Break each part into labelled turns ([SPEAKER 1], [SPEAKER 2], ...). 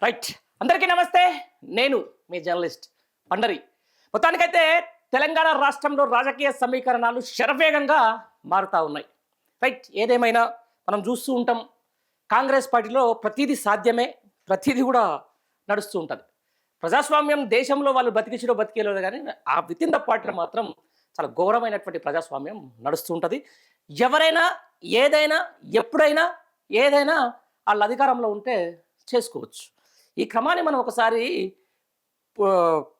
[SPEAKER 1] Right. అందరికీ నమస్తే. నేను మీ జర్నలిస్ట్ పండరి. మొత్తానికైతే తెలంగాణ రాష్ట్రంలో రాజకీయ సమీకరణాలు శరవేగంగా మారుతూ ఉన్నాయి. రైట్. ఏదేమైనా మనం చూస్తూ ఉంటాం, కాంగ్రెస్ పార్టీలో ప్రతిదీ సాధ్యమే, ప్రతిదీ కూడా నడుస్తూ ఉంటుంది. ప్రజాస్వామ్యం దేశంలో వాళ్ళు బతికించడం బతికేలేదు, కానీ ఆ విత్ ఇన్ ద పార్టీలో మాత్రం చాలా ఘోరమైనటువంటి ప్రజాస్వామ్యం నడుస్తూ ఉంటుంది. ఎవరైనా ఏదైనా ఎప్పుడైనా ఏదైనా వాళ్ళ అధికారంలో ఉంటే చేసుకోవచ్చు. ఈ క్రమాన్ని మనం ఒకసారి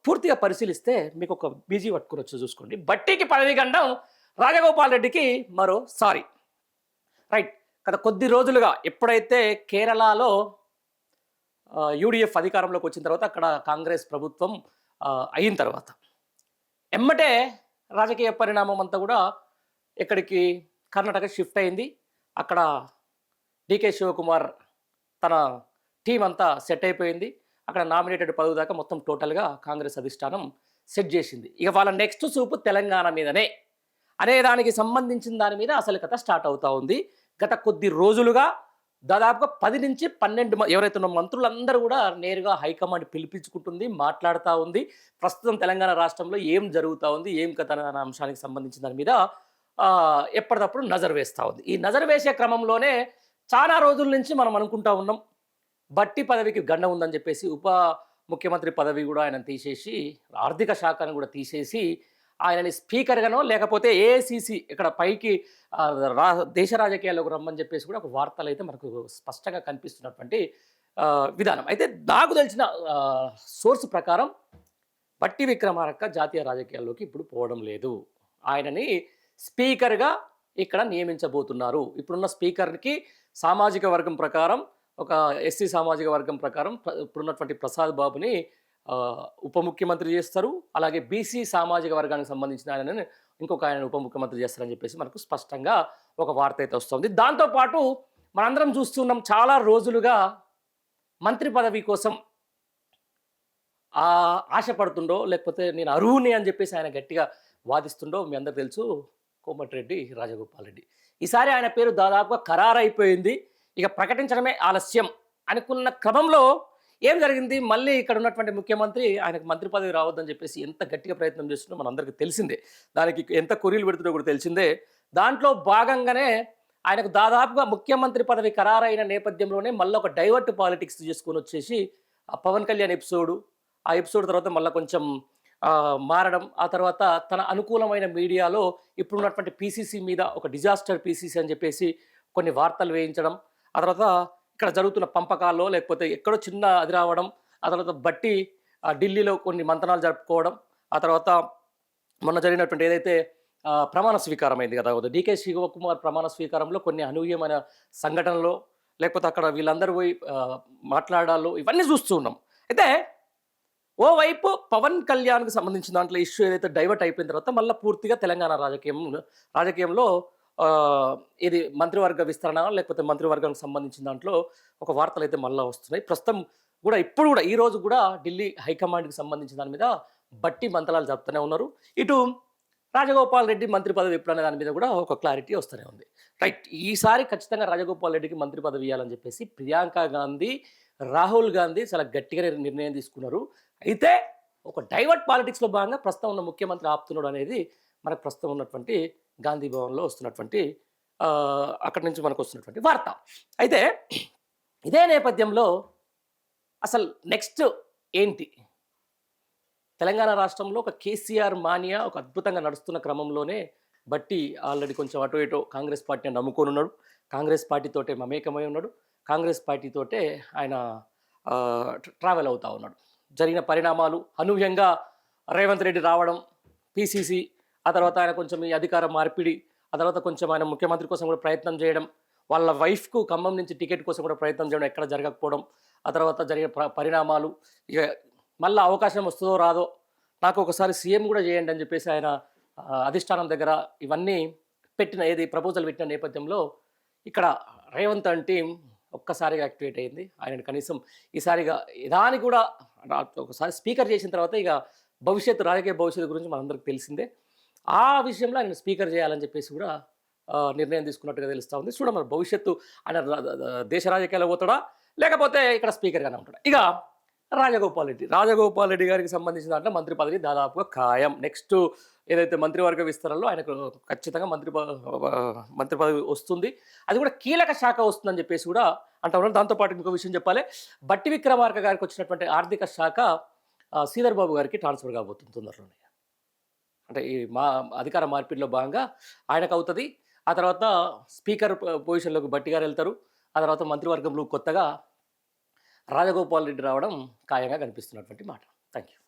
[SPEAKER 1] పూర్తిగా పరిశీలిస్తే మీకు ఒక బీజీ పట్టుకునొచ్చు చూసుకోండి. బట్టికి పదవి గండం, రాజగోపాల్ రెడ్డికి మరో సారీ. రైట్. గత కొద్ది రోజులుగా ఎప్పుడైతే కేరళలో యూడిఎఫ్ అధికారంలోకి వచ్చిన తర్వాత అక్కడ కాంగ్రెస్ ప్రభుత్వం అయిన తర్వాత ఎమ్మటే రాజకీయ పరిణామం అంతా కూడా ఎక్కడికి కర్ణాటక షిఫ్ట్ అయింది. అక్కడ డికే శివకుమార్ తన టీం అంతా సెట్ అయిపోయింది. అక్కడ నామినేటెడ్ పదవి దాకా మొత్తం టోటల్గా కాంగ్రెస్ అధిష్టానం సెట్ చేసింది. ఇక వాళ్ళ నెక్స్ట్ చూపు తెలంగాణ మీదనే అనే దానికి సంబంధించిన దాని మీద అసలు కథ స్టార్ట్ అవుతూ ఉంది. గత కొద్ది రోజులుగా దాదాపుగా 10 నుంచి 12 ఎవరైతే ఉన్న మంత్రులందరూ కూడా నేరుగా హైకమాండ్ పిలిపించుకుంటుంది, మాట్లాడుతూ ఉంది. ప్రస్తుతం తెలంగాణ రాష్ట్రంలో ఏం జరుగుతూ ఉంది, ఏం కథ అనే అంశానికి సంబంధించిన దాని మీద ఎప్పటికప్పుడు నజర్ వేస్తూ ఉంది. ఈ నజర్ వేసే క్రమంలోనే చాలా రోజుల నుంచి మనం అనుకుంటా ఉన్నాం, బట్టి పదవికి గండం ఉందని చెప్పేసి ఉప ముఖ్యమంత్రి పదవి కూడా ఆయన తీసేసి, ఆర్థిక శాఖను కూడా తీసేసి ఆయనని స్పీకర్గానో లేకపోతే ఏఐసిసి ఇక్కడ పైకి దేశ రాజకీయాల్లోకి రమ్మని చెప్పేసి కూడా ఒక వార్తలు అయితే మనకు స్పష్టంగా కనిపిస్తున్నటువంటి విధానం. అయితే నాకు తెలిసిన సోర్స్ ప్రకారం బట్టి విక్రమార్క జాతీయ రాజకీయాల్లోకి ఇప్పుడు పోవడం లేదు. ఆయనని స్పీకర్గా ఇక్కడ నియమించబోతున్నారు. ఇప్పుడున్న స్పీకర్కి సామాజిక వర్గం ప్రకారం, ఒక ఎస్సీ సామాజిక వర్గం ప్రకారం ఇప్పుడున్నటువంటి ప్రసాద్ బాబుని ఉప ముఖ్యమంత్రి చేస్తారు. అలాగే బీసీ సామాజిక వర్గానికి సంబంధించిన ఆయనని ఇంకొక ఆయన ఉప ముఖ్యమంత్రి చేస్తారని చెప్పేసి మనకు స్పష్టంగా ఒక వార్త అయితే వస్తుంది. దాంతోపాటు మనందరం చూస్తున్నాం, చాలా రోజులుగా మంత్రి పదవి కోసం ఆశపడుతుండో లేకపోతే నేను అర్హుని అని చెప్పేసి ఆయన గట్టిగా వాదిస్తుండో మీ అందరు తెలుసు, కోమటిరెడ్డి రాజగోపాల్ రెడ్డి. ఈసారి ఆయన పేరు దాదాపుగా ఖరారైపోయింది. ఇక ప్రకటించడమే ఆలస్యం అనుకున్న క్రమంలో ఏం జరిగింది, మళ్ళీ ఇక్కడ ఉన్నటువంటి ముఖ్యమంత్రి ఆయనకు మంత్రి పదవి రావద్దని చెప్పేసి ఎంత గట్టిగా ప్రయత్నం చేస్తుందో మనందరికీ తెలిసిందే. దానికి ఎంత కొరీలు పెడుతుందో కూడా తెలిసిందే. దాంట్లో భాగంగానే ఆయనకు దాదాపుగా ముఖ్యమంత్రి పదవి ఖరారైన నేపథ్యంలోనే మళ్ళీ ఒక డైవర్ట్ పాలిటిక్స్ చేసుకొని వచ్చేసి ఆ పవన్ కళ్యాణ్ ఆ ఎపిసోడ్ తర్వాత మళ్ళీ కొంచెం మారడం, ఆ తర్వాత తన అనుకూలమైన మీడియాలో ఇప్పుడున్నటువంటి పీసీసీ మీద ఒక డిజాస్టర్ పీసీసీ అని చెప్పేసి కొన్ని వార్తలు వేయించడం, ఆ తర్వాత ఇక్కడ జరుగుతున్న పంపకాల్లో లేకపోతే ఎక్కడో చిన్న అది రావడం, ఆ తర్వాత బట్టి ఢిల్లీలో కొన్ని మంతనాలు జరుపుకోవడం, ఆ తర్వాత మొన్న జరిగినటువంటి ఏదైతే ప్రమాణ స్వీకారం అయింది కదా, డికే శివకుమార్ ప్రమాణ స్వీకారంలో కొన్ని అనూహ్యమైన సంఘటనలు, లేకపోతే అక్కడ వీళ్ళందరూ పోయి మాట్లాడాలో ఇవన్నీ చూస్తూ ఉన్నాం. అయితే ఓవైపు పవన్ కళ్యాణ్కి సంబంధించిన దాంట్లో ఇష్యూ ఏదైతే డైవర్ట్ అయిపోయిన తర్వాత మళ్ళీ పూర్తిగా తెలంగాణ రాజకీయంలో ఇది మంత్రివర్గ విస్తరణ లేకపోతే మంత్రివర్గానికి సంబంధించిన దాంట్లో ఒక వార్తలు అయితే మళ్ళీ వస్తున్నాయి. ప్రస్తుతం కూడా ఇప్పుడు కూడా ఈరోజు కూడా ఢిల్లీ హైకమాండ్కి సంబంధించిన దాని మీద బట్టి మంత్రాలు జరుపుతూనే ఉన్నారు. ఇటు రాజగోపాల్ రెడ్డి మంత్రి పదవి ఎప్పుడు అనే దాని మీద కూడా ఒక క్లారిటీ వస్తూనే ఉంది. రైట్. ఈసారి ఖచ్చితంగా రాజగోపాల్ రెడ్డికి మంత్రి పదవి ఇవ్వాలని చెప్పేసి ప్రియాంక గాంధీ, రాహుల్ గాంధీ చాలా గట్టిగా నిర్ణయం తీసుకున్నారు. అయితే ఒక డైవర్ట్ పాలిటిక్స్లో భాగంగా ప్రస్తుతం ఉన్న ముఖ్యమంత్రి ఆపుతున్నాడు అనేది మనకు ప్రస్తుతం ఉన్నటువంటి గాంధీ భవన్లో వస్తున్నటువంటి అక్కడి నుంచి మనకు వస్తున్నటువంటి వార్త. అయితే ఇదే నేపథ్యంలో అసలు నెక్స్ట్ ఏంటి, తెలంగాణ రాష్ట్రంలో ఒక కేసీఆర్ మానియా ఒక అద్భుతంగా నడుస్తున్న క్రమంలోనే బట్టి ఆల్రెడీ కొంచెం అటు ఇటు కాంగ్రెస్ పార్టీని నమ్ముకొని ఉన్నాడు, కాంగ్రెస్ పార్టీతోటే మమేకమై ఉన్నాడు, కాంగ్రెస్ పార్టీతోటే ఆయన ట్రావెల్ అవుతూ ఉన్నాడు. జరిగిన పరిణామాలు అనూహ్యంగా రేవంత్ రెడ్డి రావడం, పీసీసీ, ఆ తర్వాత ఆయన కొంచెం ఈ అధికార మార్పిడి, ఆ తర్వాత కొంచెం ఆయన ముఖ్యమంత్రి కోసం కూడా ప్రయత్నం చేయడం, వాళ్ళ వైఫ్కు ఖమ్మం నుంచి టికెట్ కోసం కూడా ప్రయత్నం చేయడం ఎక్కడ జరగకపోవడం, ఆ తర్వాత జరిగిన పరిణామాలు, ఇక మళ్ళీ అవకాశం వస్తుందో రాదో నాకు ఒకసారి సీఎం కూడా చేయండి అని చెప్పేసి ఆయన అధిష్టానం దగ్గర ఇవన్నీ ప్రపోజల్ పెట్టిన నేపథ్యంలో ఇక్కడ రేవంత్ టీం ఒక్కసారిగా యాక్టివేట్ అయింది. ఆయన కనీసం ఈసారిగా దానికి కూడా ఒకసారి స్పీకర్ చేసిన తర్వాత ఇక రాజకీయ భవిష్యత్తు గురించి మనందరికి తెలిసిందే. ఆ విషయంలో ఆయన స్పీకర్ చేయాలని చెప్పేసి కూడా నిర్ణయం తీసుకున్నట్టుగా తెలుస్తూ ఉంది. చూడ మరి భవిష్యత్తు ఆయన దేశ రాజకీయాల్లో పోతాడా లేకపోతే ఇక్కడ స్పీకర్గానే ఉంటాడు. ఇక రాజగోపాల్ రెడ్డి గారికి సంబంధించిన దాంట్లో మంత్రి పదవి దాదాపుగా ఖాయం. నెక్స్ట్ ఏదైతే మంత్రివర్గ విస్తరణలో ఆయనకు ఖచ్చితంగా మంత్రి పదవి వస్తుంది. అది కూడా కీలక శాఖ వస్తుందని చెప్పేసి కూడా అంటా ఉన్నారు. దాంతోపాటు ఇంకో విషయం చెప్పాలి, బట్టి విక్రమార్క గారికి వచ్చినటువంటి ఆర్థిక శాఖ శ్రీధర్ బాబు గారికి ట్రాన్స్ఫర్ కాబోతుంది తొందరలోనే. అంటే ఈ అధికార మార్పిడిలో భాగంగా ఆయనకు అవుతుంది. ఆ తర్వాత స్పీకర్ పొజిషన్లోకి బట్టి గారు వెళ్తారు. ఆ తర్వాత మంత్రివర్గంలో కొత్తగా రాజగోపాల్ రెడ్డి రావడం ఖాయంగా కనిపిస్తున్నటువంటి మాట. Thank you.